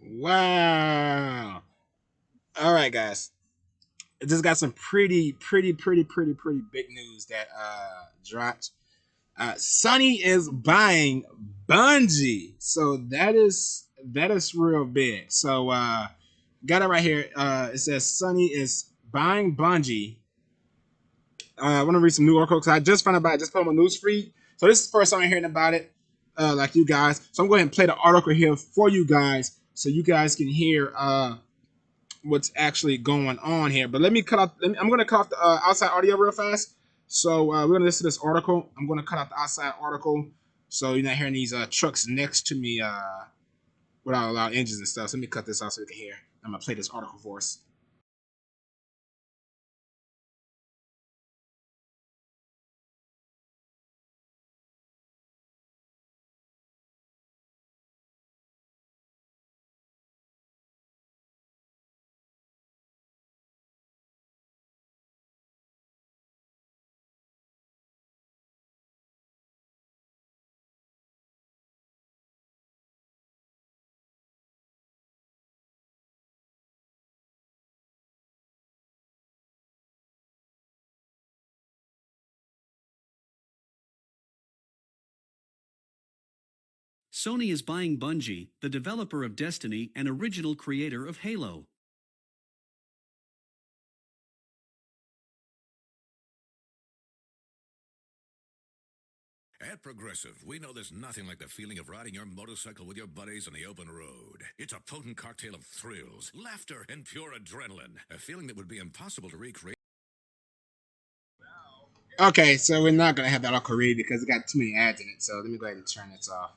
Wow. All right, guys. I just got some pretty big news that dropped. Sony is buying Bungie, so that is real big. So got it right here. It says Sony is buying Bungie. I want to read some new articles because I just found out about it. Just put on my news feed. So this is the first time I'm hearing about it, like you guys. So I'm going to go ahead and play the article here for you guys, so you guys can hear what's actually going on here. But let me cut off. I'm going to cut off the outside audio real fast. So we're going to listen to this article. I'm going to cut off the outside article, so you're not hearing these trucks next to me without a lot of engines and stuff. So let me cut this off so you can hear. I'm going to play this article for us. Sony is buying Bungie, the developer of Destiny and original creator of Halo. At Progressive, we know there's nothing like the feeling of riding your motorcycle with your buddies on the open road. It's a potent cocktail of thrills, laughter, and pure adrenaline. A feeling that would be impossible to recreate. Okay, so we're not going to have that article read because it got too many ads in it. So let me go ahead and turn this off.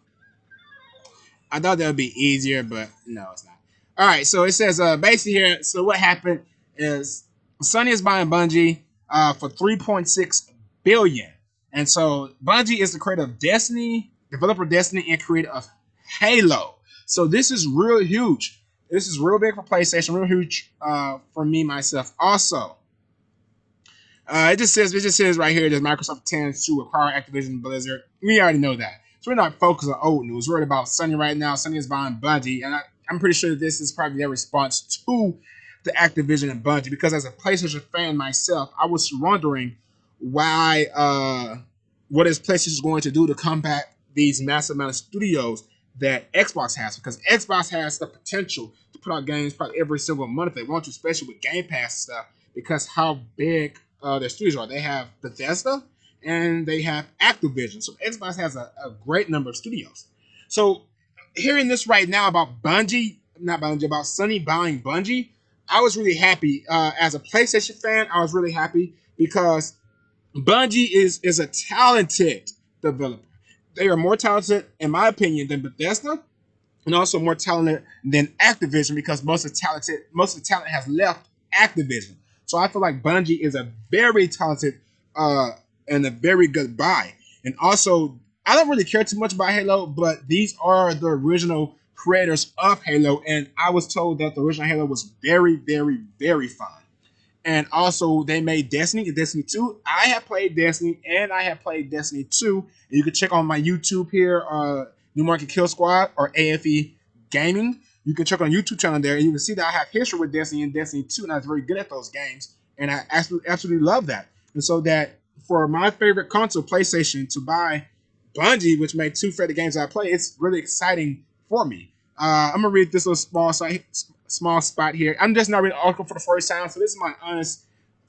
I thought that would be easier, but no, it's not. All right, so it says basically here. So what happened is Sony is buying Bungie for 3.6 billion, and so Bungie is the creator of Destiny, developer of Destiny, and creator of Halo. So this is real huge. This is real big for PlayStation, real huge for me myself. Also, it just says right here that Microsoft intends to acquire Activision Blizzard. We already know that. So we're not focused on old news. We're worried about Sony right now. Sony is buying Bungie, and I'm pretty sure this is probably their response to the Activision and Bungie. Because as a PlayStation fan myself, I was wondering why, what is PlayStation going to do to combat these massive amount of studios that Xbox has? Because Xbox has the potential to put out games probably every single month if they want to, especially with Game Pass stuff. Because how big their studios are. They have Bethesda and they have Activision. So Xbox has a great number of studios. So hearing this right now about Bungie, not Bungie, about Sony buying Bungie, I was really happy. As a PlayStation fan, I was really happy because Bungie is a talented developer. They are more talented, in my opinion, than Bethesda, and also more talented than Activision because most of the talent has left Activision. So I feel like Bungie is a very talented uh, and a very good buy. And also, I don't really care too much about Halo, but these are the original creators of Halo, and I was told that the original Halo was very fun. And also, they made Destiny and Destiny 2. I have played Destiny and I have played Destiny 2. And you can check on my YouTube here, New Market Kill Squad or A.F.E Gaming. You can check on YouTube channel there and you can see that I have history with Destiny and Destiny 2, and I was very good at those games. And I absolutely love that. And so that for my favorite console, PlayStation, to buy Bungie, which made two favorite games I play, it's really exciting for me. I'm gonna read this little small spot here. I'm just not reading the article for the first time, so this is my honest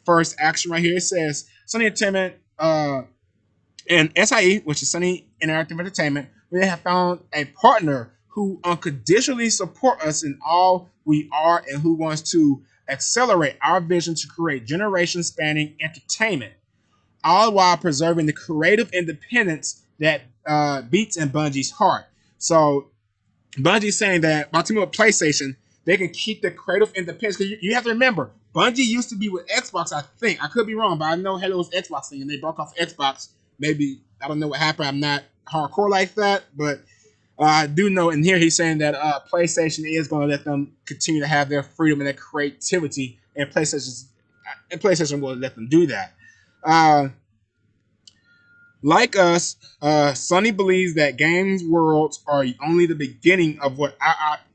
first action right here. It says Sony Entertainment and SIE, which is Sony Interactive Entertainment, we have found a partner who unconditionally support us in all we are and who wants to accelerate our vision to create generation-spanning entertainment, all while preserving the creative independence that beats in Bungie's heart. So Bungie's saying that by teaming with PlayStation, they can keep the creative independence. Because you have to remember, Bungie used to be with Xbox, I think. I could be wrong, but I know Halo was Xbox thing, and they broke off Xbox. Maybe, I don't know what happened. I'm not hardcore like that, but I do know in here he's saying that PlayStation is going to let them continue to have their freedom and their creativity, and PlayStation will let them do that. Uh, like us, Sony believes that games worlds are only the beginning of what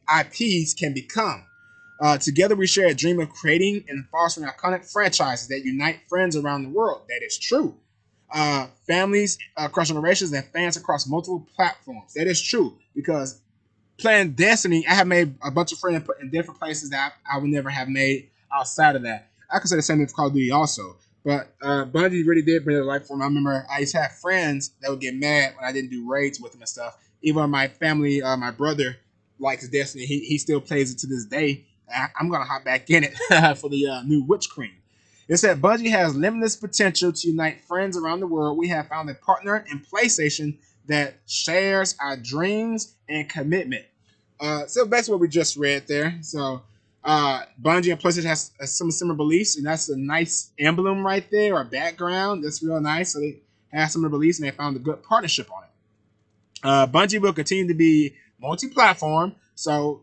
IPs can become. Together, we share a dream of creating and fostering iconic franchises that unite friends around the world. That is true. Families across generations and fans across multiple platforms. That is true because playing Destiny, I have made a bunch of friends in different places that I would never have made outside of that. I could say the same thing for Call of Duty also. But Bungie really did bring it to life for me. I remember I used to have friends that would get mad when I didn't do raids with them and stuff. Even my family, my brother likes Destiny. He still plays it to this day. I'm going to hop back in it for the new Witch Queen. It said Bungie has limitless potential to unite friends around the world. We have found a partner in PlayStation that shares our dreams and commitment. So that's what we just read there. So Bungie and PlayStation has some similar beliefs, and that's a nice emblem right there or background. That's real nice. So they have similar beliefs, and they found a good partnership on it. Bungie will continue to be multi-platform. So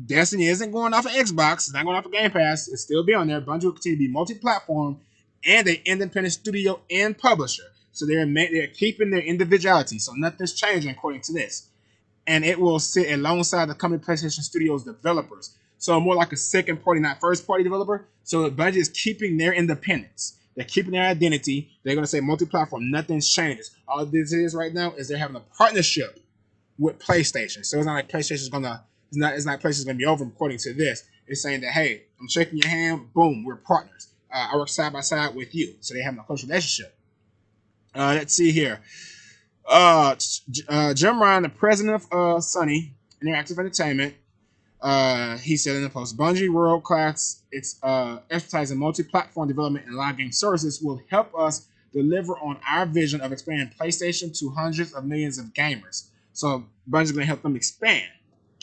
Destiny isn't going off of Xbox. It's not going off of Game Pass. It's still be on there. Bungie will continue to be multi-platform and an independent studio and publisher. So they're keeping their individuality. So nothing's changing according to this. And it will sit alongside the company PlayStation Studios developers. So more like a second party, not first party developer. So Bungie is keeping their independence. They're keeping their identity. They're going to say multi-platform. Nothing's changes. All this is right now is they're having a partnership with PlayStation. So it's not like PlayStation's gonna it's not PlayStation's gonna be over according to this. It's saying that hey, I'm shaking your hand, boom, we're partners. I work side by side with you. So they have a close relationship. Let's see here. Jim Ryan, the president of Sony Interactive Entertainment, he said in the post, Bungie world class its expertise in multi-platform development and live game services will help us deliver on our vision of expanding PlayStation to hundreds of millions of gamers. So Bungie's going to help them expand.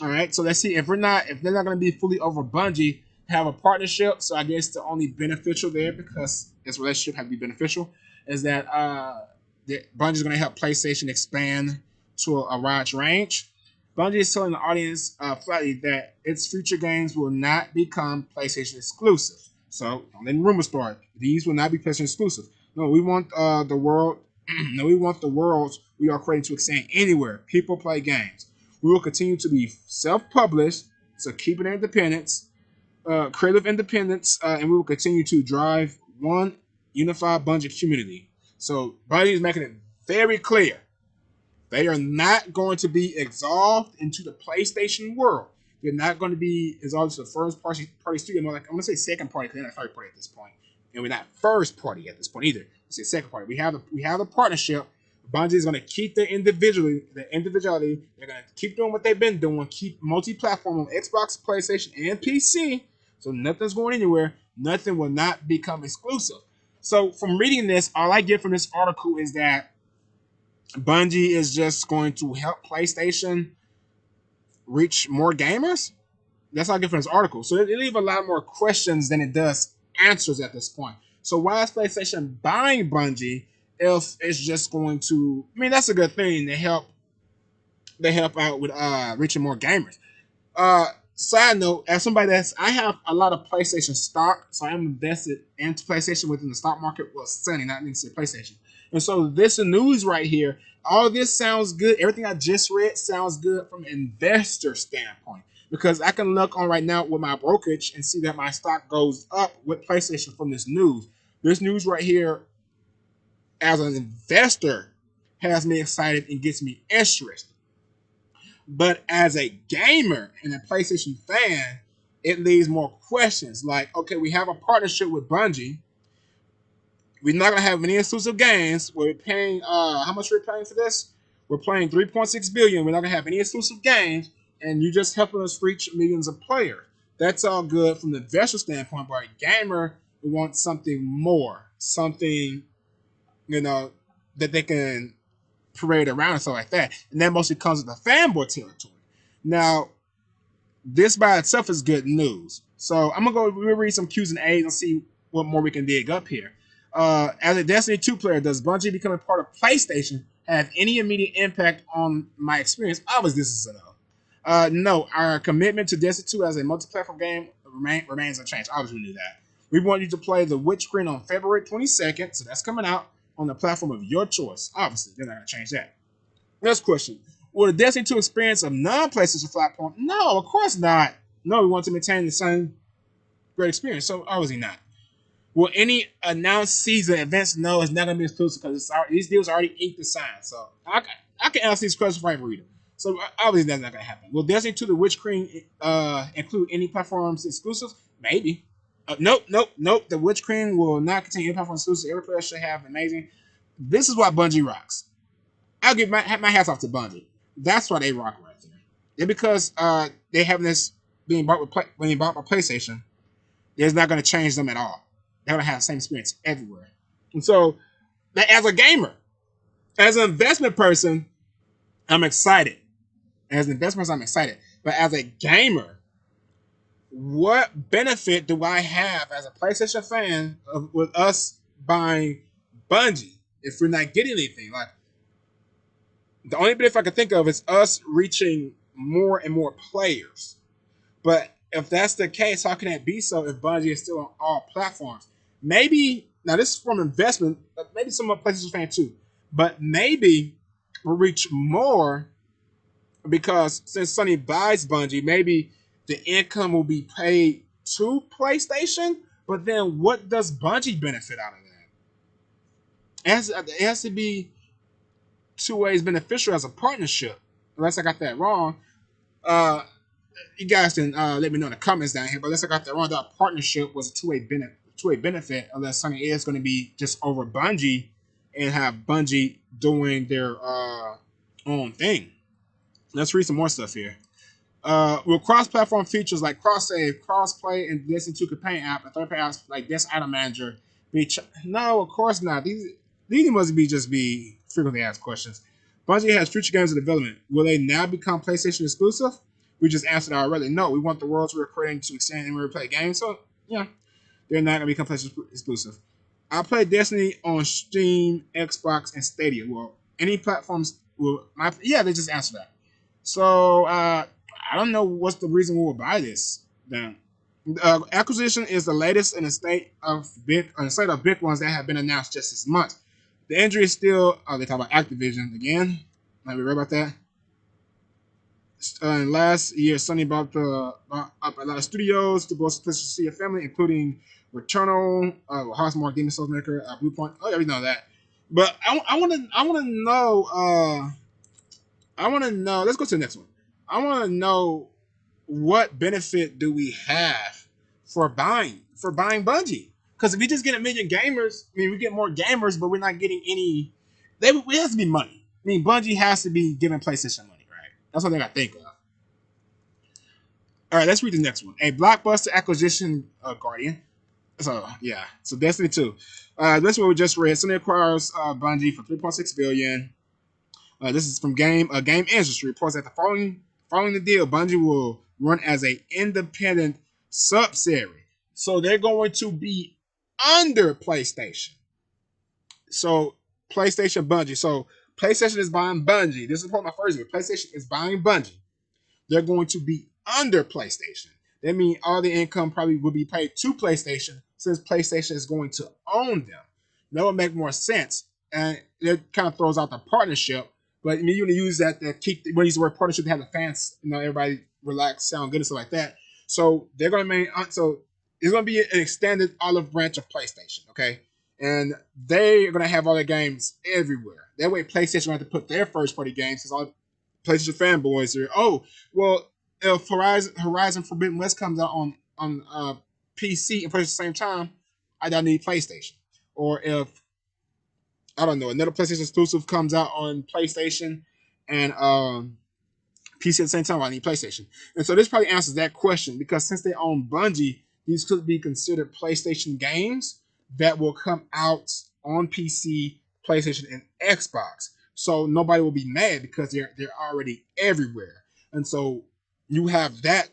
All right. So let's see if they're not going to be fully over Bungie, have a partnership. So I guess the only beneficial there, because this relationship has to be beneficial, is that Bungie's going to help PlayStation expand to a wide range. Bungie is telling the audience flatly that its future games will not become PlayStation exclusive. So don't let rumors start. These will not be PlayStation exclusive. No, we want the world. No, we want the worlds we are creating to extend anywhere people play games. We will continue to be self-published, so keeping their independence, creative independence, and we will continue to drive one unified Bungie community. So Bungie is making it very clear they are not going to be exalted into the PlayStation world. They're not going to be exalted to the first party studio. More like I'm going to say second party because they're not third party at this point, and we're not first party at this point either. Let's say second party. We have a partnership. Bungie is going to keep their individuality. They're going to keep doing what they've been doing. Keep multi-platform on Xbox, PlayStation, and PC. So nothing's going anywhere. Nothing will not become exclusive. So from reading this, all I get from this article is that Bungie is just going to help PlayStation reach more gamers. That's all I get from this article. So it leaves a lot more questions than it does answers at this point. So why is PlayStation buying Bungie if it's just going to? I mean, that's a good thing. They help out with reaching more gamers. Side note, as somebody I have a lot of PlayStation stock, so I'm invested into PlayStation within the stock market. Well, Sony, not necessarily PlayStation. And so this news right here, all this sounds good. Everything I just read sounds good from an investor standpoint because I can look on right now with my brokerage and see that my stock goes up with PlayStation from this news. This news right here, as an investor, has me excited and gets me interested. But as a gamer and a PlayStation fan, it leaves more questions. Like, okay, we have a partnership with Bungie. We're not gonna have any exclusive games. We're paying how much we're paying for this? We're paying 3.6 billion. We're not gonna have any exclusive games, and you're just helping us reach millions of players. That's all good from the investor standpoint, but a gamer wants something more, something that they can parade around and stuff like that. And that mostly comes with the fanboy territory. Now, this by itself is good news. So I'm gonna we'll read some Q's and A's and see what more we can dig up here. As a Destiny 2 player, does Bungie becoming part of PlayStation have any immediate impact on my experience? Obviously, this is a no. No, our commitment to Destiny 2 as a multi-platform game remains unchanged. Obviously, we knew that. We want you to play the Witch Queen on February 22nd, so that's coming out on the platform of your choice. Obviously, they're not going to change that. Next question. Will the Destiny 2 experience of non-PlayStation platform? No, of course not. No, we want to maintain the same great experience. So obviously not. Will any announced season events? No, it's not going to be exclusive because these deals are already inked and signed. So I can answer these questions before I read them. So obviously that's not going to happen. Will Destiny 2 The Witch Queen include any platforms exclusives? Maybe. Nope. The Witch Queen will not contain any platform exclusives. Every player should have amazing. This is why Bungie rocks. I'll give my hats off to Bungie. That's why they rock right there. And because they have this being bought with when they bought by PlayStation, it's not going to change them at all. They're going to have the same experience everywhere. And so, as a gamer, as an investment person, I'm excited. As an investment person, I'm excited. But as a gamer, what benefit do I have as a PlayStation fan with us buying Bungie if we're not getting anything? Like, the only benefit I can think of is us reaching more and more players. But if that's the case, how can that be so if Bungie is still on all platforms? Maybe, now this is from investment, maybe some of PlayStation fan too, but maybe we'll reach more because since Sony buys Bungie, maybe the income will be paid to PlayStation, but then what does Bungie benefit out of that? It has to be two ways beneficial as a partnership. Unless I got that wrong. You guys can let me know in the comments down here. But unless I got that wrong, that partnership was a two-way benefit. Unless Sony is going to be just over Bungie and have Bungie doing their own thing. Let's read some more stuff here. Will cross-platform features like cross-save, cross-play, and Destiny 2 campaign app and third-party apps like this item manager be? No, of course not. These must be frequently asked questions. Bungie has future games in development. Will they now become PlayStation exclusive? We just answered already. No, we want the worlds we're creating to extend and replay games. So, yeah, they're not going to become PlayStation exclusive. I play Destiny on Steam, Xbox, and Stadia. Well, any platforms will. They just answered that. So, I don't know what's the reason we will buy this. Then, acquisition is the latest in a state of big ones that have been announced just this month. The injury is still. They talk about Activision again. Might be right about that. Last year, Sony bought up a lot of studios to both see a family, including Returnal, Housemarque, Demon Souls Maker, Bluepoint. Oh, yeah, we know that. But I want to know. Let's go to the next one. I want to know what benefit do we have for buying Bungie? Because if we just get a million gamers, I mean, we get more gamers, but we're not getting any. It has to be money. I mean, Bungie has to be giving PlayStation money, right? That's what they got to think of. All right, let's read the next one. A blockbuster acquisition Guardian. So Destiny 2. This one we just read. Sony acquires Bungie for $3.6 billion. This is from Game Industry. Reports that following the deal, Bungie will run as an independent subsidiary. So they're going to be under PlayStation. So PlayStation Bungie. So PlayStation is buying Bungie. This is what my first year. PlayStation is buying Bungie. They're going to be under PlayStation. That means all the income probably will be paid to PlayStation since PlayStation is going to own them. That would make more sense. And it kind of throws out the partnership. But I mean, you want to use that to keep, when you use the word partnership, to have the fans, everybody relax, sound good, and stuff like that. So they're going to maintain, so it's going to be an extended olive branch of PlayStation, okay? And they're going to have all their games everywhere. That way, PlayStation will have to put their first-party games, because all PlayStation fanboys are, oh, well, if Horizon Forbidden West comes out on PC and plays at the same time, I don't need PlayStation. Or if, I don't know, another PlayStation exclusive comes out on PlayStation and PC at the same time, I need PlayStation. And so this probably answers that question, because since they own Bungie, these could be considered PlayStation games that will come out on PC, PlayStation, and Xbox. So nobody will be mad because they're already everywhere. And so you have that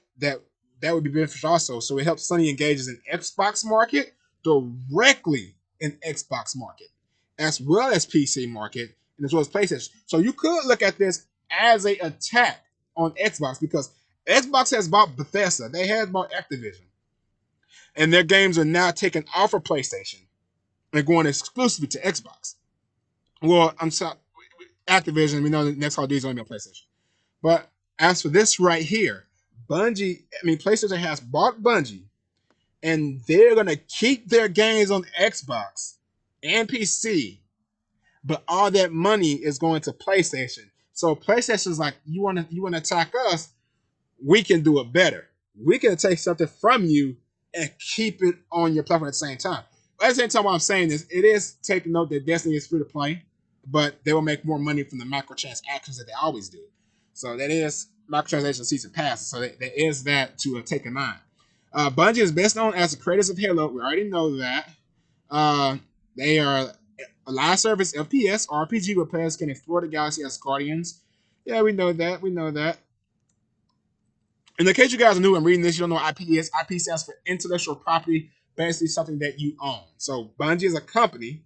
would be beneficial also. So it helps Sony engages in Xbox market directly in Xbox market, as well as PC market, and as well as PlayStation. So you could look at this as a attack on Xbox, because Xbox has bought Bethesda, they have bought Activision, and their games are now taken off of PlayStation and going exclusively to Xbox. Well, I'm sorry, Activision, we know the next Call of Duty is only on PlayStation. But as for this right here, PlayStation has bought Bungie, and they're gonna keep their games on Xbox and PC, but all that money is going to PlayStation. So PlayStation's like, you wanna attack us? We can do it better. We can take something from you and keep it on your platform at the same time. At the same time, what I'm saying is, it is taking note that Destiny is free to play, but they will make more money from the microtransactions that they always do. So that is microtransaction season pass. So there is that to take in mind. Bungie is best known as the creators of Halo. We already know that. They are a live service FPS RPG where players can explore the galaxy as guardians. Yeah, we know that. We know that. In case you guys are new and reading this, you don't know what IP is. IP stands for intellectual property, basically something that you own. So Bungie is a company.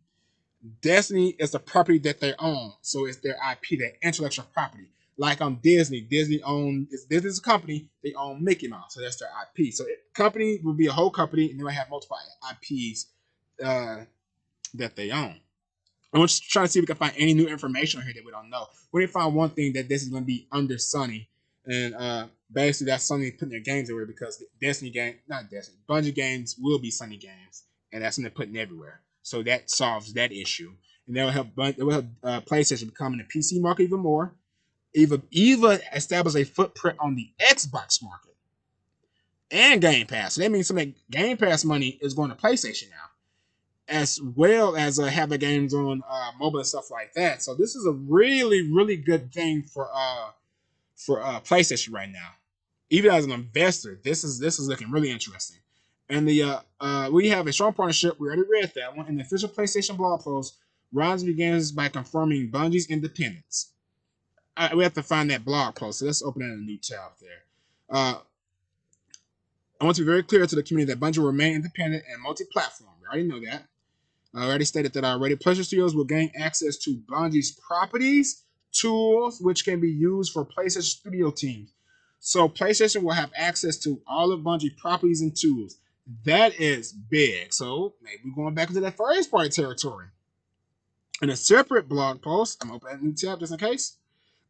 Destiny is the property that they own. So it's their IP, their intellectual property. Like on Disney. Disney's a company, they own Mickey Mouse. So that's their IP. So company will be a whole company, and they will have multiple IPs that they own. I'm just trying to see if we can find any new information on here that we don't know. We didn't find one thing that this is going to be under Sony, and basically that's Sony putting their games everywhere because Bungie games will be Sony games, and that's something they're putting everywhere. So that solves that issue, and that will help. It will help PlayStation become in the PC market even more. Even establish a footprint on the Xbox market and Game Pass. So that means some of that Game Pass money is going to PlayStation now, as well as having games on mobile and stuff like that. So this is a really, really good thing for PlayStation right now. Even as an investor, this is looking really interesting. And we have a strong partnership. We already read that one in the official PlayStation blog post. Rise begins by confirming Bungie's independence. We have to find that blog post. So let's open it in a new tab there. I want to be very clear to the community that Bungie will remain independent and multi-platform. We already know that. I already stated that already. Pleasure Studios will gain access to Bungie's properties, tools, which can be used for PlayStation Studio teams. So PlayStation will have access to all of Bungie properties and tools. That is big. So maybe we're going back into that first party territory. In a separate blog post, I'm opening a new tab just in case.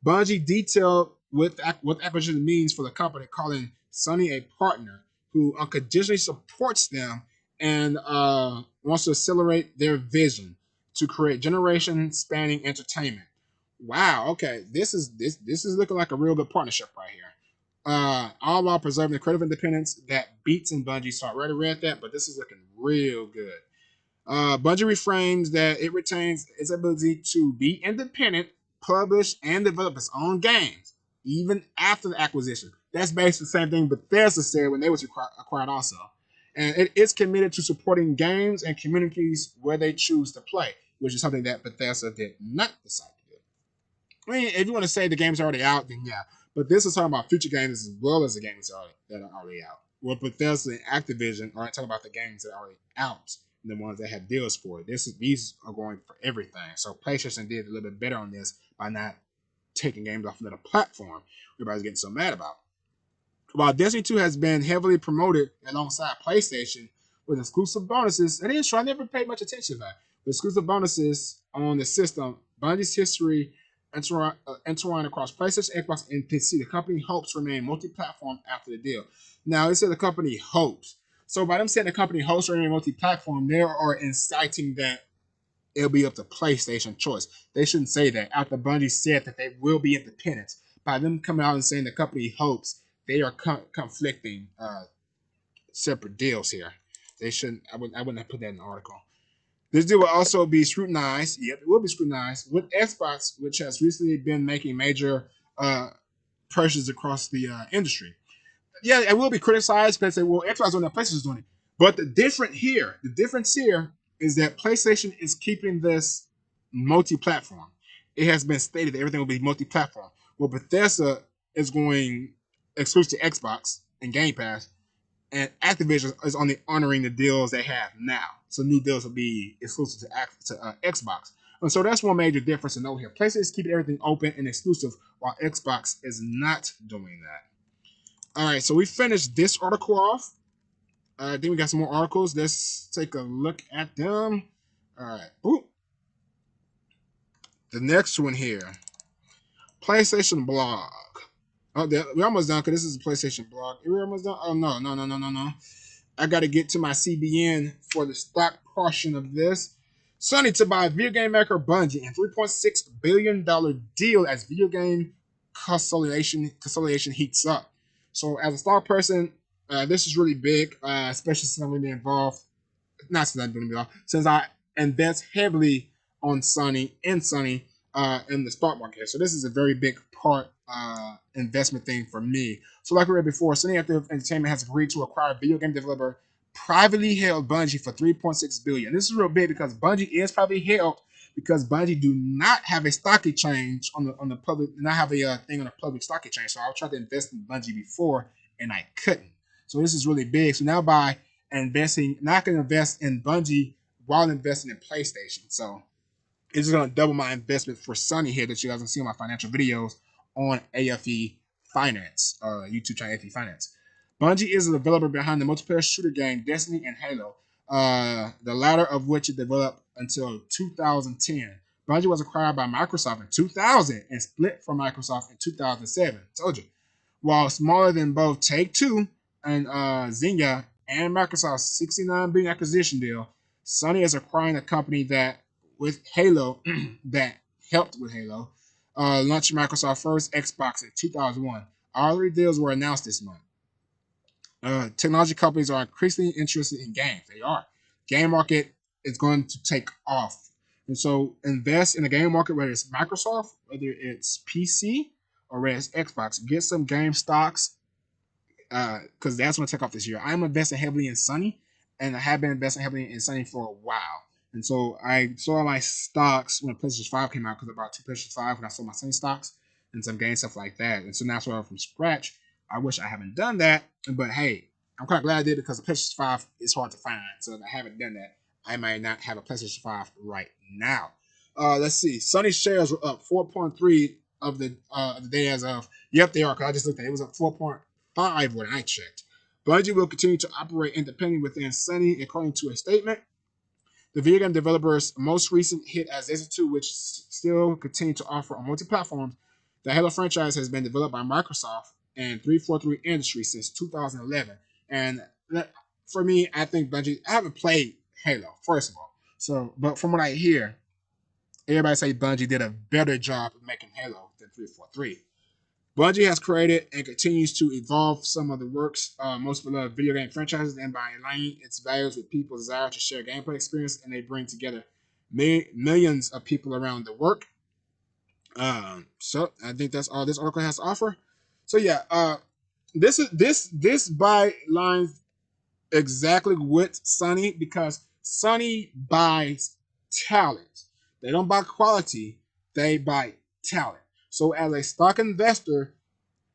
Bungie detailed what acquisition means for the company, calling Sony a partner who unconditionally supports them and wants to accelerate their vision to create generation-spanning entertainment. Wow. Okay, this is looking like a real good partnership right here. All while preserving the creative independence that Beats and Bungie. So I already read that, but this is looking real good. Bungie reframes that it retains its ability to be independent, publish, and develop its own games, even after the acquisition. That's basically the same thing Bethesda said when they was acquired also. And it is committed to supporting games and communities where they choose to play, which is something that Bethesda did not decide to do. I mean, if you want to say the game's already out, then yeah. But this is talking about future games as well as the games that are already out. Well, Bethesda and Activision are talking about the games that are already out and the ones that have deals for it. These are going for everything. So PlayStation did a little bit better on this by not taking games off another platform. Everybody's getting so mad about. While Destiny 2 has been heavily promoted alongside PlayStation with exclusive bonuses, it is true. I never paid much attention to that. With exclusive bonuses on the system, Bungie's history entwined across PlayStation, Xbox, and PC. The company hopes to remain multi-platform after the deal. Now, it said the company hopes. So by them saying the company hopes to remain multi-platform, they are inciting that it'll be up to PlayStation choice. They shouldn't say that. After Bungie said that they will be independent, by them coming out and saying the company hopes, they are conflicting separate deals here. They shouldn't. I wouldn't have put that in the article. This deal will also be scrutinized. Yep, it will be scrutinized with Xbox, which has recently been making major purchases across the industry. Yeah, it will be criticized because they will Xbox doing that, PlayStation's doing it. But the difference here is that PlayStation is keeping this multi-platform. It has been stated that everything will be multi-platform. Well, Bethesda is going exclusive to Xbox and Game Pass, and Activision is only honoring the deals they have now. So new deals will be exclusive to Xbox. And so that's one major difference to note here. PlayStation is keeping everything open and exclusive, while Xbox is not doing that. All right, so we finished this article off. Then we got some more articles. Let's take a look at them. All right. Ooh. The next one here. PlayStation blog. Oh, we're almost done because this is a PlayStation blog. We're almost done. Oh no, no, no, no, no, no. I got to get to my CBN for the stock portion of this. Sony to buy video game maker Bungie and $3.6 billion deal as video game consolidation heats up. So as a stock person, this is really big, especially since I'm going to be involved. Not since I'm going to be involved, since I invest heavily on Sony in the stock market. So this is a very big part investment thing for me. So like we read before, Sony Active Entertainment has agreed to acquire video game developer privately held Bungie for 3.6 billion. This is real big because Bungie is privately held because Bungie do not have a stock exchange on the public, not have a thing on a public stock exchange. So I tried to invest in Bungie before and I couldn't. So this is really big. So now by investing, not going to invest in Bungie while investing in PlayStation. So it's going to double my investment for Sony here that you guys can see on my financial videos on A.F.E. Finance, YouTube channel A.F.E. Finance. Bungie is the developer behind the multiplayer shooter game Destiny and Halo, the latter of which it developed until 2010. Bungie was acquired by Microsoft in 2000 and split from Microsoft in 2007. Told you. While smaller than both Take-Two and Zynga and Microsoft's $69 billion acquisition deal, Sony is acquiring a company that with Halo that helped with Halo launched Microsoft's first Xbox in 2001. All three deals were announced this month. Technology companies are increasingly interested in games. They are. Game market is going to take off. And so invest in the game market, whether it's Microsoft, whether it's PC, or whether it's Xbox. Get some game stocks because that's going to take off this year. I'm investing heavily in Sony, and I have been investing heavily in Sony for a while. And so I saw my stocks when PlayStation 5 came out because I bought two PlayStation 5 when I sold my Sony stocks and some game stuff like that. And so now I started from scratch. I wish I haven't done that, but hey, I'm quite glad I did because the PlayStation 5 is hard to find. So if I haven't done that, I might not have a PlayStation 5 right now. Let's see. Sony shares were up 4.3 of the day as of. Yep, they are. Cause I just looked at it. It was up 4.5 when I checked. Bungie will continue to operate independently within Sony, according to a statement. The video game developer's most recent hit as Destiny 2, which still continue to offer on multi-platforms, the Halo franchise has been developed by Microsoft and 343 Industries since 2011. And for me, I think Bungie. I haven't played Halo, first of all. So, but from what I hear, everybody say Bungie did a better job of making Halo than 343. Bungie has created and continues to evolve some of the works most beloved video game franchises, and by aligning its values with people's desire to share gameplay experience, and they bring together millions of people around the work. So I think that's all this article has to offer. So yeah, this by lines exactly with Sony because Sony buys talent. They don't buy quality, they buy talent. So as a stock investor,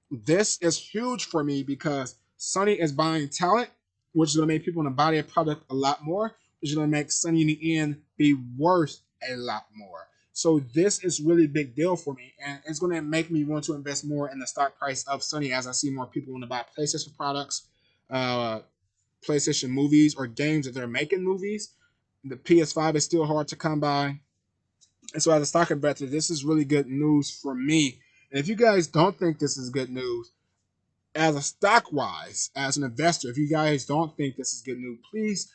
this is huge for me because Sony is buying talent, which is going to make people want to buy their product a lot more, which is going to make Sony in the end be worth a lot more. So this is really big deal for me, and it's going to make me want to invest more in the stock price of Sony as I see more people want to buy PlayStation products, uh, PlayStation movies, or games that they're making movies. The PS5 is still hard to come by. And so as a stock investor, this is really good news for me. And if you guys don't think this is good news, as a stock wise, as an investor, if you guys don't think this is good news, please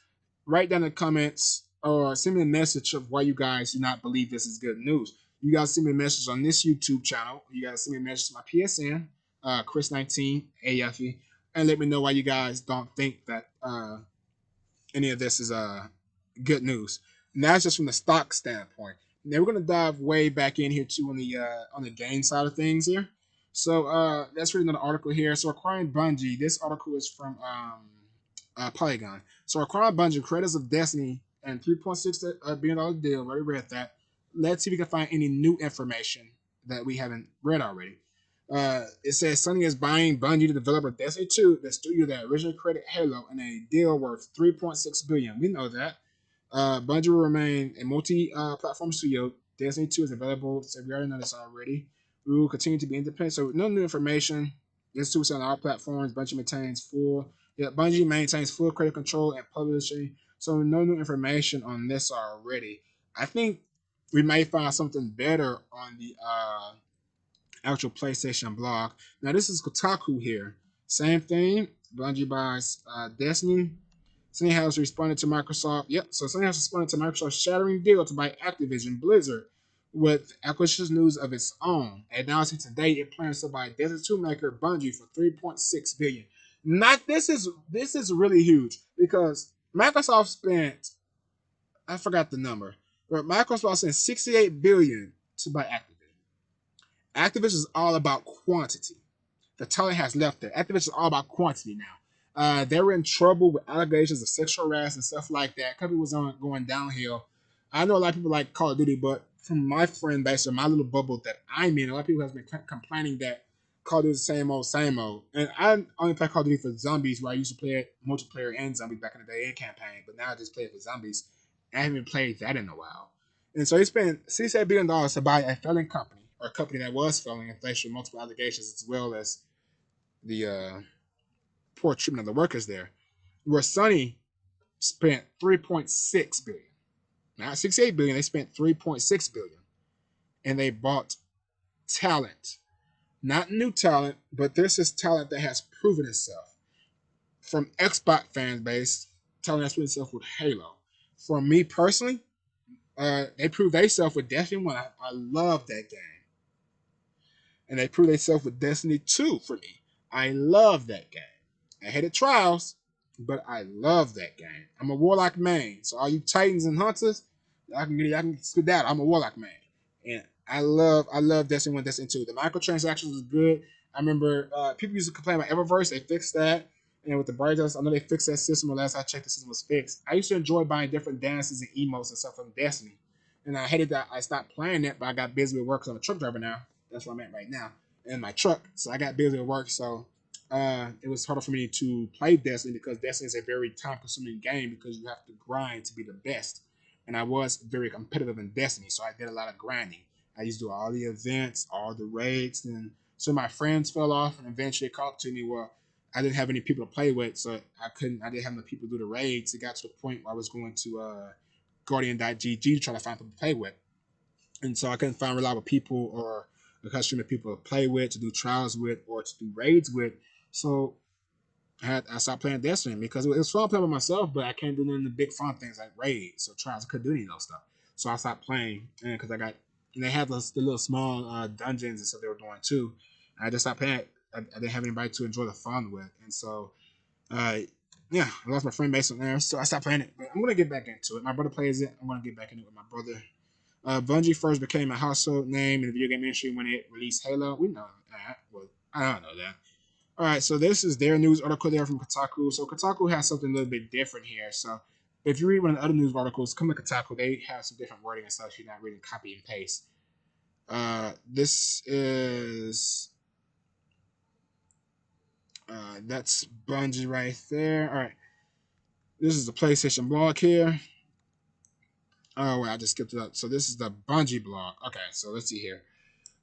write down in the comments or send me a message of why you guys do not believe this is good news. You guys send me a message on this YouTube channel. You guys send me a message to my PSN, Chris19 A.E.F.E, and let me know why you guys don't think that any of this is good news. And that's just from the stock standpoint. Now we're gonna dive way back in here too on the game side of things here. So let's read another article here. So acquiring Bungie. This article is from Polygon. So acquiring Bungie, creators of Destiny and $3.6 billion deal. Already read that. Let's see if we can find any new information that we haven't read already. It says Sony is buying Bungie, the developer of Destiny 2, the studio that originally created Halo, in a deal worth $3.6 billion. We know that. Bungie will remain a multi-platform studio. Destiny 2 is available, so we already know this already. We will continue to be independent, so no new information. This 2 is on all platforms. Bungie maintains full creative control and publishing, so no new information on this already. I think we may find something better on the actual PlayStation blog. Now this is Kotaku here. Same thing. Bungie buys Destiny. Sony has responded to Microsoft. Yep, so Sony has responded to Microsoft's shattering deal to buy Activision Blizzard with acquisition news of its own. Announcing today it plans to buy Desert 2 maker Bungie for 3.6 billion. Not this is really huge because Microsoft spent, I forgot the number, but Microsoft spent 68 billion to buy Activision. Activision is all about quantity. The talent has left there. Activision is all about quantity now. They were in trouble with allegations of sexual harassment and stuff like that. Company was on going downhill. I know a lot of people like Call of Duty, but from my friend base or my little bubble that I'm in, a lot of people have been complaining that Call of Duty is the same old, same old. And I only play Call of Duty for zombies, where I used to play it multiplayer and zombies back in the day and campaign, but now I just play it for zombies. I haven't played that in a while. And so he spent $68 billion to buy a failing company, or a company that was failing and faced with multiple allegations, as well as the poor treatment of the workers there. Where Sony spent 3.6 billion, not 68 billion. They spent 3.6 billion, and they bought talent, not new talent, but this is talent that has proven itself from Xbox fan base. Talent that's proven itself with Halo. For me personally, they proved themselves with Destiny 1. I love that game. And they proved themselves with Destiny 2 for me. I love that game. I hated Trials, but I love that game. I'm a Warlock main, so all you Titans and Hunters, I can skedaddle. I'm a Warlock main, and I love Destiny 1, Destiny 2. The microtransactions was good. I remember people used to complain about Eververse. They fixed that, and with the Brightos, I know they fixed that system. The last I checked, the system was fixed. I used to enjoy buying different dances and emotes and stuff from Destiny, and I hated that I stopped playing it, but I got busy with work because I'm a truck driver now. That's where I'm at right now in my truck. So I got busy with work, so it was harder for me to play Destiny because Destiny is a very time-consuming game because you have to grind to be the best. And I was very competitive in Destiny, so I did a lot of grinding. I used to do all the events, all the raids, and so my friends fell off, and eventually it caught to me where I didn't have any people to play with, so I didn't have enough people to do the raids. It got to the point where I was going to Guardian.gg to try to find people to play with, and so I couldn't find reliable people or a customer people to play with, to do trials with, or to do raids with. So I stopped playing Destiny because it was fun playing with myself, but I can't do none of the big fun things like raids or trials. I couldn't do any of those stuff. So I stopped playing because I got, and they had the little small dungeons and stuff they were doing too. And I just stopped playing. I didn't have anybody to enjoy the fun with, and so uh, yeah, I lost my friend base on there, so I stopped playing it. But I'm gonna get back into it. My brother plays it. I'm gonna get back into it with my brother. Bungie first became a household name in the video game industry when it released Halo. We know that. Well, I don't know that. All right, so this is their news article there from Kotaku. So Kotaku has something a little bit different here. So if you read one of the other news articles, come to Kotaku, they have some different wording and stuff. You're not reading copy and paste. This is that's Bungie right there. All right, this is the PlayStation blog here. Oh wait, I just skipped it up. So this is the Bungie blog. Okay, so let's see here.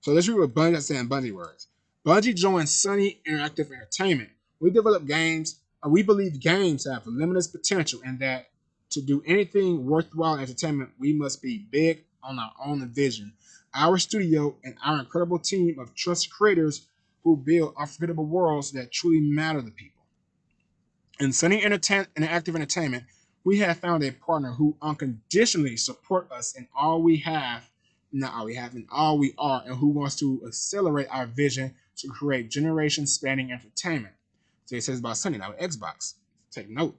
So let's read what Bungie saying Bungie words. Bungie joined Sony Interactive Entertainment. We develop games. We believe games have limitless potential, and that to do anything worthwhile in entertainment, we must be big on our own vision. Our studio and our incredible team of trusted creators who build unforgettable worlds that truly matter to people. In Sony Interactive Entertainment, we have found a partner who unconditionally support us in all we have, not all we have, in all we are, and who wants to accelerate our vision to create generation-spanning entertainment. So it says about Sony now with Xbox. Take note.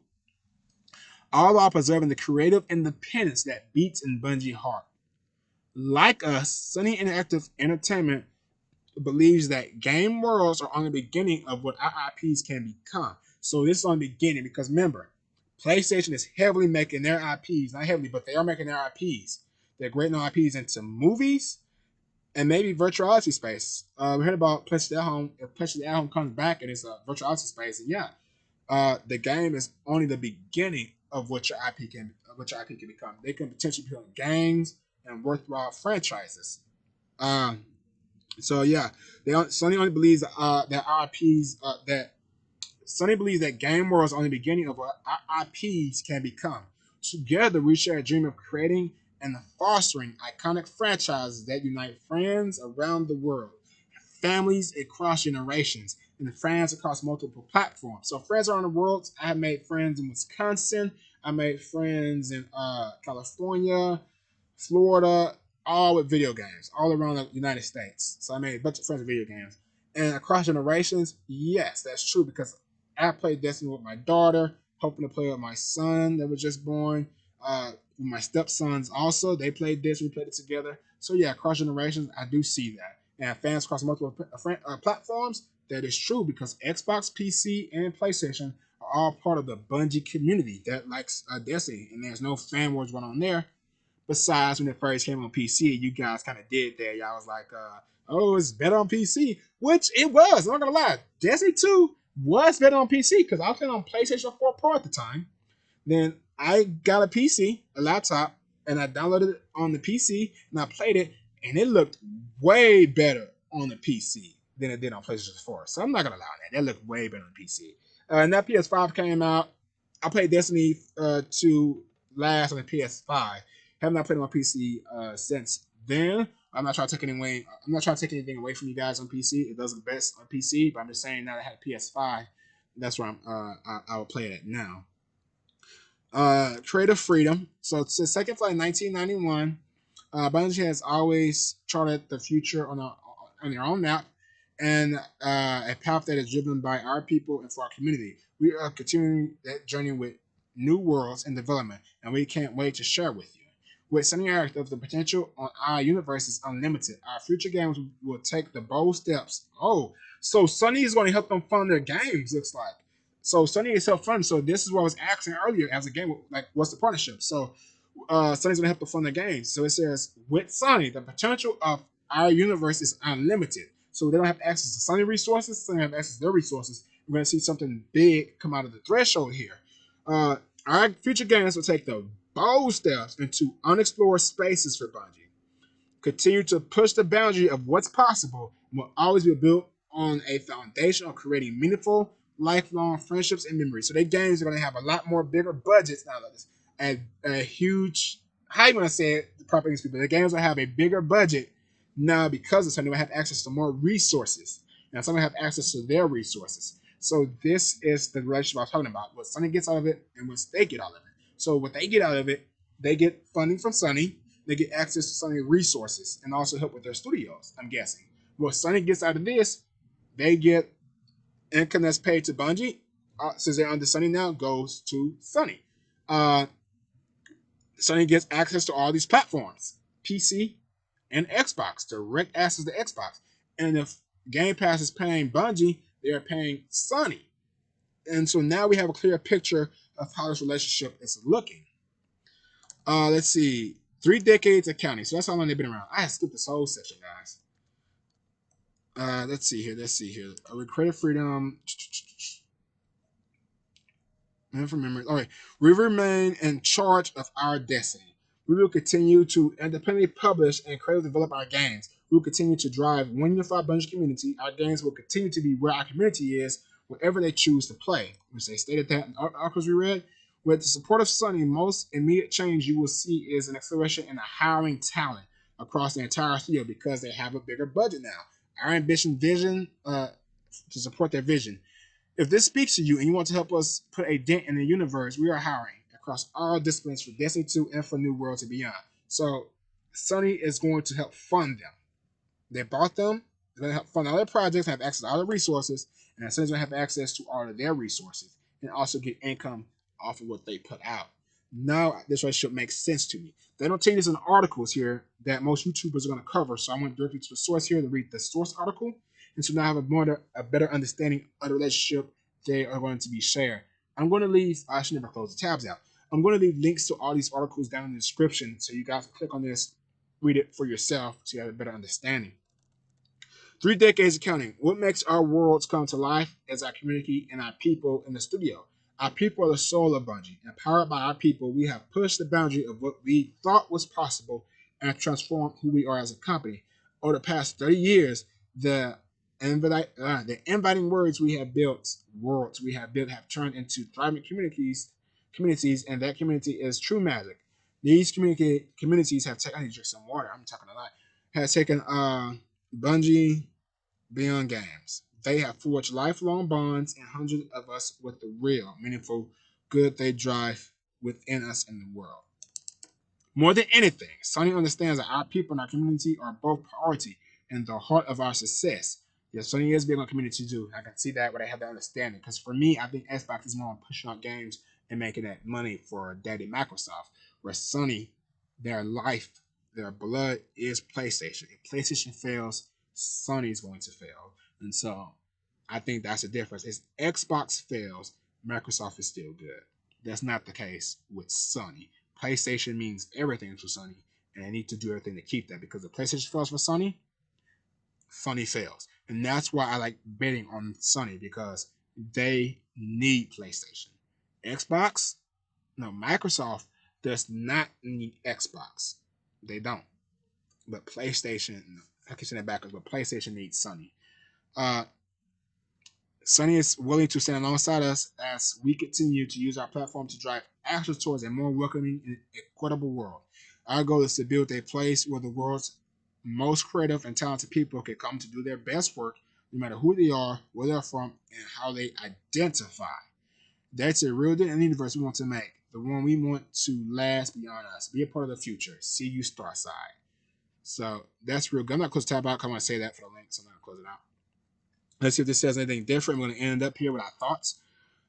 All while preserving the creative independence that beats in Bungie heart. Like us, Sony Interactive Entertainment believes that game worlds are only the beginning of what our IPs can become. So this is on the beginning because remember, PlayStation is heavily making their IPs, not heavily, but they are making their IPs. They're grading their IPs into movies and maybe virtuality space. We heard about PlayStation at Home. If PlayStation at Home comes back and it's a virtuality space, and yeah, the game is only the beginning of what your IP can become. They can potentially become games and worthwhile franchises. Um, so yeah, Sony only believes that IPs that Sony believes that game world is only the beginning of what IPs can become. Together, we share a dream of creating and fostering iconic franchises that unite friends around the world. families across generations, and friends across multiple platforms. So friends around the world. I have made friends in Wisconsin. I made friends in California, Florida, all with video games, all around the United States. So I made a bunch of friends with video games. And across generations, yes, that's true because I played Destiny with my daughter, hoping to play with my son that was just born. My stepsons also, they played this, we played it together. So yeah, across generations, I do see that. And fans across multiple platforms, that is true because Xbox, PC, and PlayStation are all part of the Bungie community that likes Destiny, and there's no fan wars going on there. Besides, when it first came on PC, you guys kind of did that. Y'all was like, oh, it's better on PC, which it was. I'm not gonna lie, Destiny 2 was better on PC because I was playing on PlayStation 4 Pro at the time. Then I got a PC, a laptop, and I downloaded it on the PC and I played it, and it looked way better on the PC than it did on PlayStation 4. So I'm not gonna lie on that. That looked way better on the PC. And that PS5 came out. I played Destiny 2 last on the PS5. Have not played on my PC since then. I'm not trying to take anything. I'm not trying to take anything away from you guys on PC. It does the best on PC, but I'm just saying now that I had a PS5, that's where I will play it now. Creative freedom. So since Second Flight in 1991, Bungie has always charted the future on their own map and a path that is driven by our people and for our community. We are continuing that journey with new worlds in development, and we can't wait to share with you. With Sony of the potential on our universe is unlimited. Our future games will take the bold steps. Oh, so Sony is going to help them fund their games, looks like. So Sony is self-funded. So this is what I was asking earlier as a game, like, what's the partnership? So Sony's going to help to fund the games. So it says, with Sony, the potential of our universe is unlimited. So they don't have access to Sony resources. Sony have access to their resources. We're going to see something big come out of the threshold here. Our future games will take the bold steps into unexplored spaces for Bungie. Continue to push the boundary of what's possible and will always be built on a foundation of creating meaningful, lifelong friendships and memories. So their games are going to have a lot more bigger budgets now. And a huge, how you want to say it, proper English people, the games will have a bigger budget now because of something. They will have access to more resources. Now some will have access to their resources. So this is the relationship I was talking about. What Sony gets out of it and what they get out of it. So what they get out of it, they get funding from Sony. They get access to Sony resources and also help with their studios, I'm guessing. What Sony gets out of this, they get income that's paid to Bungie. Since they're under Sony now, goes to Sony. Sony gets access to all these platforms, PC and Xbox, direct access to Xbox. And if Game Pass is paying Bungie, they are paying Sony. And so now we have a clear picture of how this relationship is looking. Let's see. 3 decades of counting. So that's how long they've been around. I have skipped this whole section, guys. Let's see here. With creative freedom. From memory. All right. We remain in charge of our destiny. We will continue to independently publish and creatively develop our games. We will continue to drive one unified Bungie community. Our games will continue to be where our community is, wherever they choose to play. Which they stated that in articles we read. With the support of Sony, most immediate change you will see is an acceleration in the hiring talent across the entire studio because they have a bigger budget now. Our ambition, vision, to support their vision. If this speaks to you and you want to help us put a dent in the universe, we are hiring across all disciplines for Destiny 2 and for New Worlds and beyond. So Sony is going to help fund them. They bought them. They're going to help fund all their projects, have access to all the resources, and Sony's going to have access to all of their resources and also get income off of what they put out. Now this relationship makes sense to me. They don't tell you this in articles here that most YouTubers are going to cover, so I went directly to the source here to read the source article, and so now I have a better understanding of the relationship they are going to be shared. I'm going to leave. I should never close the tabs out. I'm going to leave links to all these articles down in the description, so you guys can click on this, read it for yourself, so you have a better understanding. 3 decades of counting. What makes our worlds come to life is our community and our people in the studio. Our people are the soul of Bungie. Empowered by our people, we have pushed the boundary of what we thought was possible and transformed who we are as a company. Over the past 30 years, the inviting worlds we have built have turned into thriving communities, and that community is true magic. These communities have taken. I need to drink some water. I'm talking a lot. Has taken Bungie beyond games. They have forged lifelong bonds in hundreds of us with the real, meaningful good they drive within us in the world. More than anything, Sony understands that our people and our community are both priority and the heart of our success. Yeah, Sony is big on community too. I can see that, but I have that understanding. Because for me, I think Xbox is more on pushing out games and making that money for Daddy Microsoft. Where Sony, their life, their blood is PlayStation. If PlayStation fails, Sony is going to fail. And so I think that's the difference. If Xbox fails, Microsoft is still good. That's not the case with Sony. PlayStation means everything to Sony, and they need to do everything to keep that because if PlayStation fails for Sony, Sony fails. And that's why I like betting on Sony because they need PlayStation. Xbox, no, Microsoft does not need Xbox. They don't. But PlayStation, I can say that backwards, but PlayStation needs Sony. Uh, Sony is willing to stand alongside us as we continue to use our platform to drive actions towards a more welcoming and equitable world. Our goal is to build a place where the world's most creative and talented people can come to do their best work, no matter who they are, where they're from, and how they identify. That's a real deal in the universe we want to make, the one we want to last beyond us, be a part of the future. See you, Starside. So that's real good. I'm not close to tab out. I want to say that for the link, so I'm not close it out. Let's see if this says anything different. We're going to end up here with our thoughts.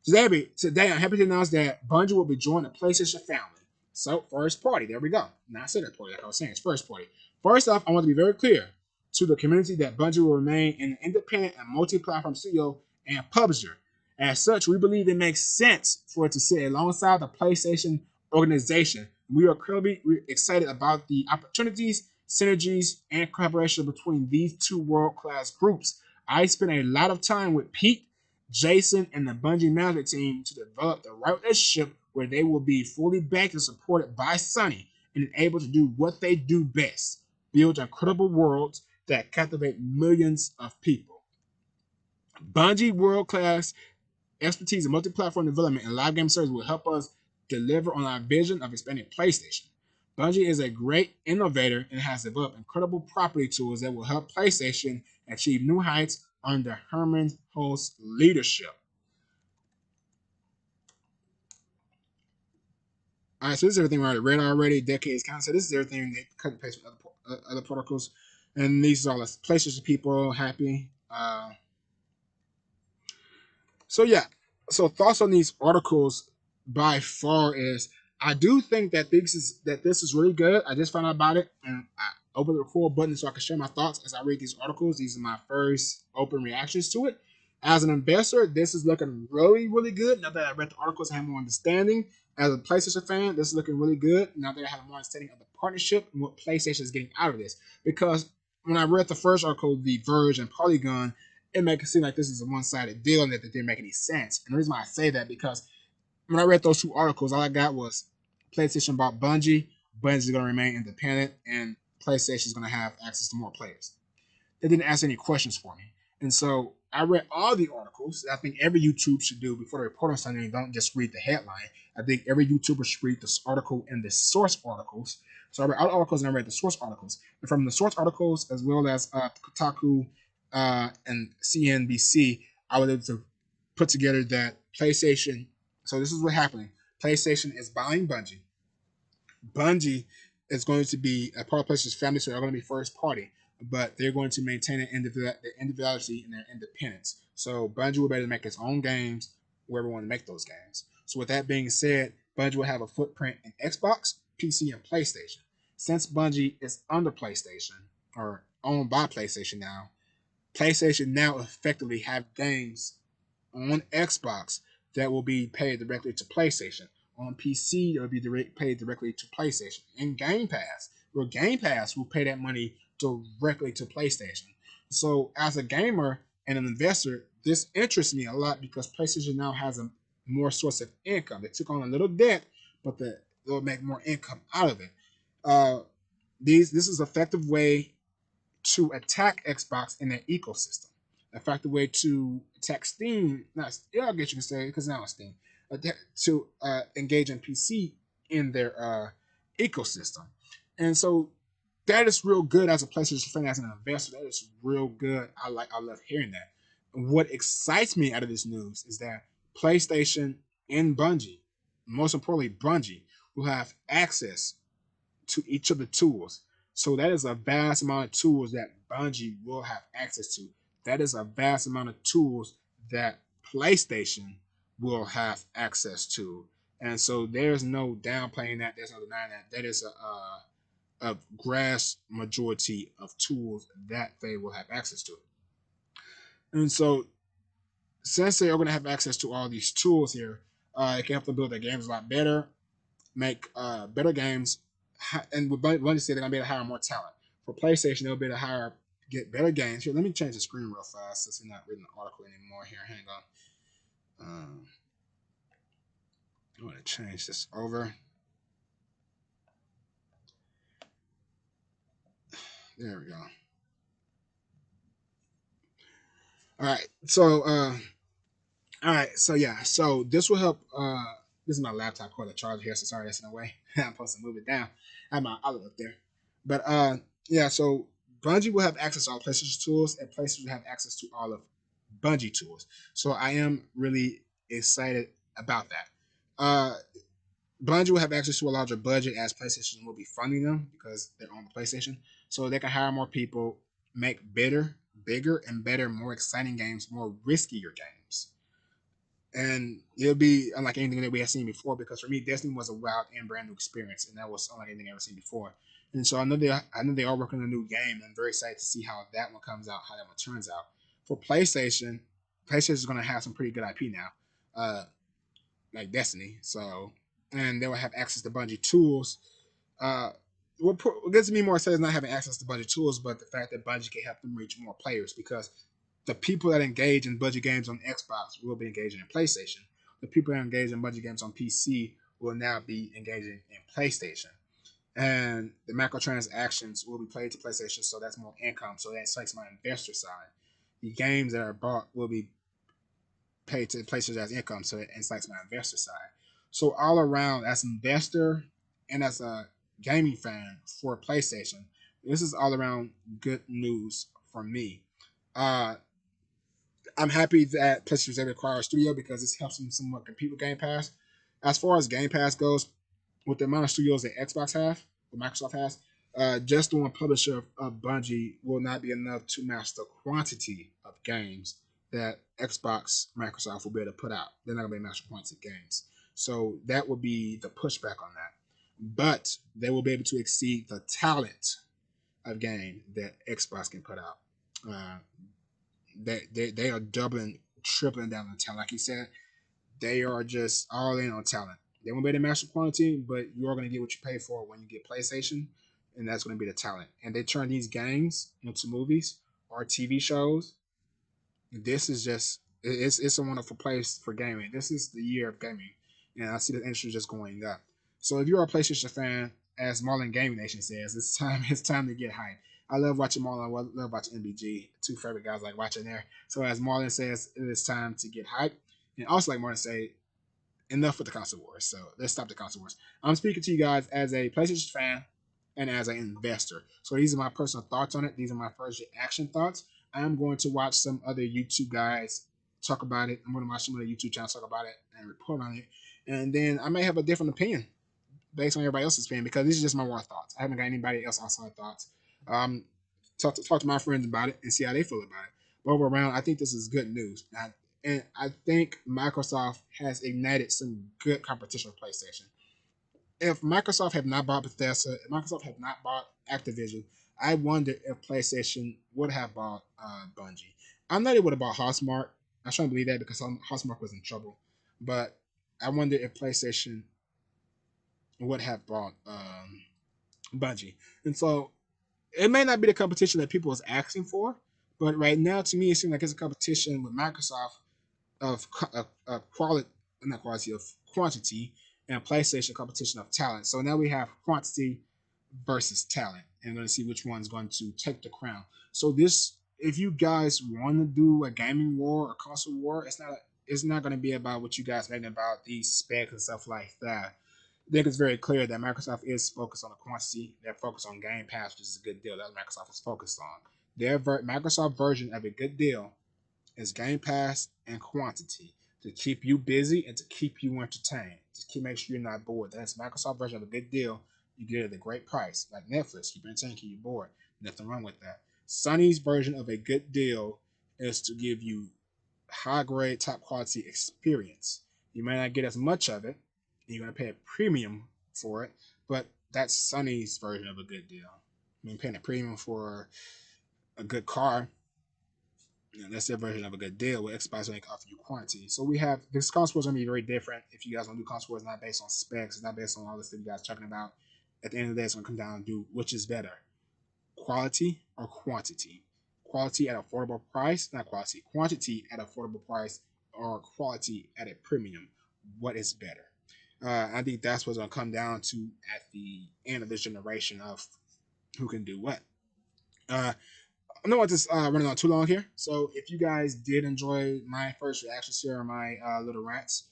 Today, I'm happy to announce that Bungie will be joining the PlayStation family. So, first party. There we go. Not second party, like I was saying. It's first party. First off, I want to be very clear to the community that Bungie will remain an independent and multi-platform studio and publisher. As such, we believe it makes sense for it to sit alongside the PlayStation organization. We are incredibly excited about the opportunities, synergies, and collaboration between these two world-class groups. I spent a lot of time with Pete, Jason, and the Bungie management team to develop the right relationship where they will be fully backed and supported by Sony and able to do what they do best, build incredible worlds that captivate millions of people. Bungie world-class expertise in multi-platform development and live game service will help us deliver on our vision of expanding PlayStation. Bungie is a great innovator and has developed incredible property tools that will help PlayStation achieve new heights under Herman Holtz's leadership. All right, so this is everything we already read already. Decades kind of said this is everything they cut and paste from other protocols, and these are all the PlayStation people happy. So yeah, so thoughts on these articles by far is I do think that this is really good. I just found out about it and I opened the record button so I can share my thoughts as I read these articles. These are my first open reactions to it. As an investor, this is looking really, really good. Now that I read the articles, I have more understanding. As a PlayStation fan, this is looking really good. Now that I have more understanding of the partnership and what PlayStation is getting out of this. Because when I read the first article, The Verge and Polygon, it makes it seem like this is a one-sided deal and that it didn't make any sense. And the reason why I say that because when I read those two articles, all I got was PlayStation bought Bungie, Bungie's going to remain independent, and PlayStation is going to have access to more players. They didn't ask any questions for me. And so I read all the articles. I think every YouTube should do before they report on something. Don't just read the headline. I think every YouTuber should read this article and the source articles. So I read all the articles and I read the source articles. And from the source articles, as well as Kotaku and CNBC, I was able to put together that PlayStation. So this is what happening. PlayStation is buying Bungie. Bungie is going to be a part of PlayStation's family, so they're going to be first party, but they're going to maintain their individuality and their independence. So Bungie will be able to make its own games wherever we want to make those games. So with that being said, Bungie will have a footprint in Xbox, PC, and PlayStation. Since Bungie is under PlayStation or owned by PlayStation now, PlayStation now effectively have games on Xbox that will be paid directly to PlayStation. On PC, it will be paid directly to PlayStation. In Game Pass, where Game Pass will pay that money directly to PlayStation. So, as a gamer and an investor, this interests me a lot because PlayStation now has a more source of income. They took on a little debt, but they'll make more income out of it. This is an effective way to attack Xbox in their ecosystem. In fact, the way to attack Steam, I guess you can say, because now it's Steam, to engage in PC in their ecosystem. And so that is real good as a PlayStation fan, as an investor. That is real good. I love hearing that. What excites me out of this news is that PlayStation and Bungie, most importantly Bungie, will have access to each of the tools. So that is a vast amount of tools that Bungie will have access to. That is a vast amount of tools that PlayStation will have access to. And so there's no downplaying that. There's no denying that. That is a vast majority of tools that they will have access to. And so since they are going to have access to all these tools here, it can help them build their games a lot better, make better games, and with Bungie said they're gonna be able to hire more talent. For PlayStation, they'll be able to hire get better games. Here, let me change the screen real fast since we're not reading the article anymore. Here, hang on. I'm gonna change this over. There we go. All right. So yeah. So this will help. This is my laptop cord, the charger here. So sorry, that's in the way. I'm supposed to move it down. I have my outlet up there. But yeah. So Bungie will have access to all PlayStation tools, and PlayStation will have access to all of Bungie tools. So I am really excited about that. Bungie will have access to a larger budget as PlayStation will be funding them because they're on the PlayStation. So they can hire more people, make bigger, and better, more exciting games, more riskier games. And it'll be unlike anything that we have seen before because for me, Destiny was a wild and brand new experience, and that was unlike anything I've ever seen before. And so I know they are working on a new game, and I'm very excited to see how that one comes out, how that one turns out. For PlayStation, PlayStation is going to have some pretty good IP now, like Destiny. So, and they will have access to Bungie tools. Uh, what gets me more excited is not having access to Bungie tools, but the fact that Bungie can help them reach more players because the people that engage in Bungie games on Xbox will be engaging in PlayStation. The people that engage in Bungie games on PC will now be engaging in PlayStation. And the microtransactions will be played to PlayStation, so that's more income. So that excites my investor side. The games that are bought will be paid to PlayStation as income, so it excites my investor side. So all around, as an investor and as a gaming fan for PlayStation, this is all around good news for me. Uh, I'm happy that PlayStation was able to acquire a studio because this helps them somewhat compete with Game Pass. As far as Game Pass goes, with the amount of studios that Xbox have, or Microsoft has, just the one publisher of Bungie will not be enough to match the quantity of games that Xbox, Microsoft will be able to put out. They're not going to be matching points of games. So that will be the pushback on that. But they will be able to exceed the talent of game that Xbox can put out. Uh, they are doubling, tripling down on talent. Like you said, they are just all in on talent. They won't be the master quantity, but you are going to get what you pay for when you get PlayStation, and that's going to be the talent. And they turn these games into movies or TV shows. This is just it's a wonderful place for gaming. This is the year of gaming, and I see the industry just going up. So if you're a PlayStation fan, as Marlon Gaming Nation says, it's time to get hyped. I love watching Marlon. I love watching MBG. Two favorite guys like watching there. So as Marlon says, it is time to get hyped. And also like Marlon say, enough with the console wars. So let's stop the console wars. I'm speaking to you guys as a PlayStation fan and as an investor. So these are my personal thoughts on it. These are my first reaction thoughts. I am going to watch some other YouTube guys talk about it. I'm going to watch some other YouTube channels talk about it and report on it. And then I may have a different opinion based on everybody else's opinion because these are just my raw thoughts. I haven't got anybody else outside thoughts. Um, talk to my friends about it and see how they feel about it. But overall, I think this is good news. And I think Microsoft has ignited some good competition with PlayStation. If Microsoft had not bought Bethesda, if Microsoft had not bought Activision, I wonder if PlayStation would have bought Bungie. I know they would have bought Housemark. I trying to believe that because Housemark was in trouble. But I wonder if PlayStation would have bought Bungie. And so it may not be the competition that people is asking for, but right now to me it seems like it's a competition with Microsoft of quality, not quality of quantity, and PlayStation competition of talent. So now we have quantity versus talent, and we're going to see which one's going to take the crown. So this, if you guys want to do a gaming war or console war, it's not going to be about what you guys make about these specs and stuff like that. I think it's very clear that Microsoft is focused on the quantity. They're focused on Game Pass, which is a good deal. That's what Microsoft is focused on. Their Microsoft version of a good deal is Game Pass and quantity to keep you busy and to keep you entertained. To keep make sure you're not bored. That's Microsoft version of a good deal. You get it at a great price, like Netflix. Keep entertained, keep you bored. Nothing wrong with that. Sony's version of a good deal is to give you high grade, top quality experience. You may not get as much of it. You're gonna pay a premium for it, but that's Sony's version of a good deal. I mean, paying a premium for a good car, that's their version of a good deal. With Xbox only offer you quantity. So we have this console is gonna be very different. If you guys want to do console, it's not based on specs. It's not based on all this stuff you guys are talking about. At the end of the day, it's gonna come down to which is better, quality or quantity. Quality at affordable price, not quality. Quantity at affordable price or quality at a premium. What is better? I think that's what's gonna come down to at the end of this generation of who can do what. Uh, I don't want this running on too long here. So if you guys did enjoy my first reactions here on my little rants,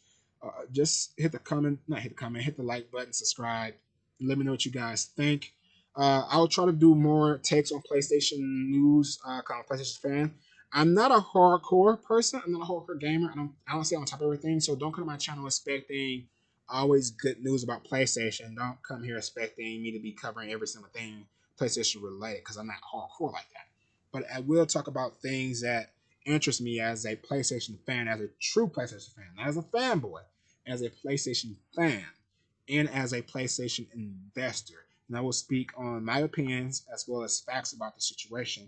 just hit the comment, not hit the comment, hit the like button, subscribe. Let me know what you guys think. I'll try to do more takes on PlayStation news. Kind of PlayStation fan. I'm not a hardcore person. I'm not a hardcore gamer. I don't stay on top of everything. So don't come to my channel expecting always good news about PlayStation. Don't come here expecting me to be covering every single thing PlayStation related because I'm not hardcore like that. But I will talk about things that interest me as a PlayStation fan, as a true PlayStation fan, not as a fanboy, as a PlayStation fan, and as a PlayStation investor. And I will speak on my opinions as well as facts about the situation.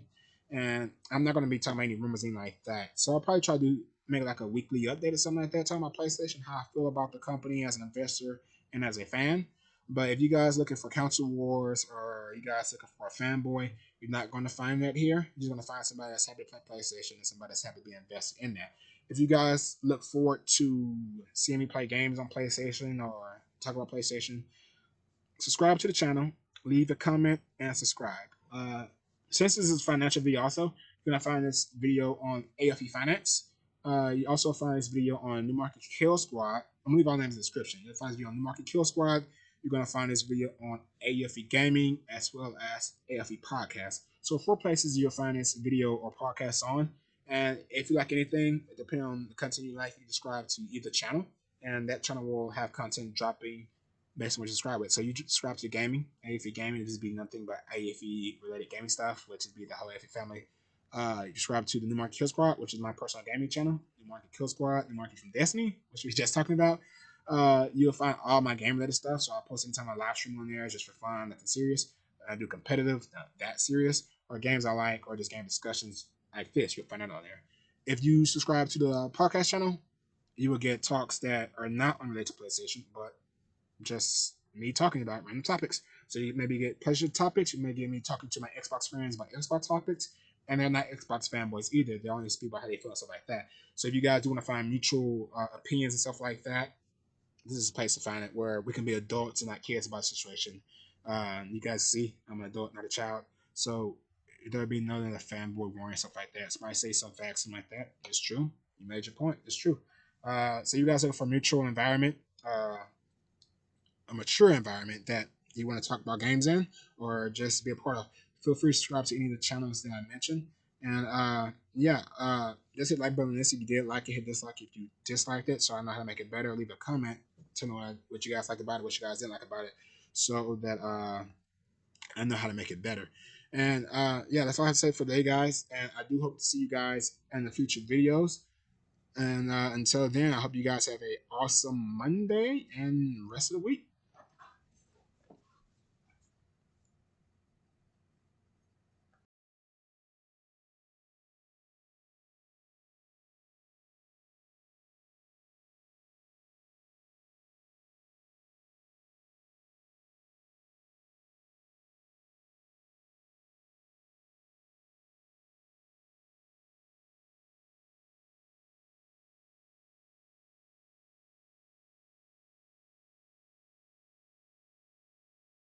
And I'm not going to be talking about any rumors, anything like that. So I'll probably try to make like a weekly update or something like that, talking about PlayStation, how I feel about the company as an investor and as a fan. But if you guys looking for council wars or you guys looking for a fanboy, you're not going to find that here. You're going to find somebody that's happy to play PlayStation and somebody that's happy to be invested in that. If you guys look forward to seeing me play games on PlayStation or talk about PlayStation, subscribe to the channel, leave a comment, and subscribe. Since this is a financial video, also you're gonna find this video on A.E.F.E Finance. You also find this video on New Market Kill Squad. I'm gonna leave all names in the description. You'll find this video on New Market Kill Squad. You're gonna find this video on A.E.F.E Gaming as well as A.E.F.E Podcast. So 4 places you'll find this video or podcast on. And if you like anything, depending on the content you like, you subscribe to either channel, and that channel will have content dropping based on what you subscribe with. So you subscribe to gaming, A.E.F.E Gaming, this would be nothing but A.E.F.E related gaming stuff, which would be the whole A.E.F.E family. You subscribe to the New Market Kill Squad, which is my personal gaming channel, New Market Kill Squad, New Market from Destiny, which we were just talking about. You'll find all my game related stuff. So I'll post anytime I live stream on there just for fun, nothing serious. I do competitive, not that serious, or games I like, or just game discussions like this. You'll find that on there. If you subscribe to the podcast channel, you will get talks that are not unrelated to PlayStation, but just me talking about random topics. So you maybe get pleasure topics. You may get me talking to my Xbox friends about Xbox topics, and they're not Xbox fanboys either. They only speak about how they feel and stuff like that. So if you guys do want to find mutual opinions and stuff like that, this is a place to find it where we can be adults and not kids about the situation. You guys see, I'm an adult, not a child. So there'll be no other fanboy warning stuff like that. Somebody say some facts, something like that. It's true. You made your point. It's true. So you guys looking for a mutual environment, a mature environment that you want to talk about games in or just be a part of, feel free to subscribe to any of the channels that I mentioned. And just hit like button on this if you did like it, hit dislike if you disliked it, so I know how to make it better. Leave a comment to know what you guys liked about it, what you guys didn't like about it, so that I know how to make it better. And that's all I have to say for today, guys. And I do hope to see you guys in the future videos. And until then, I hope you guys have a awesome Monday and rest of the week.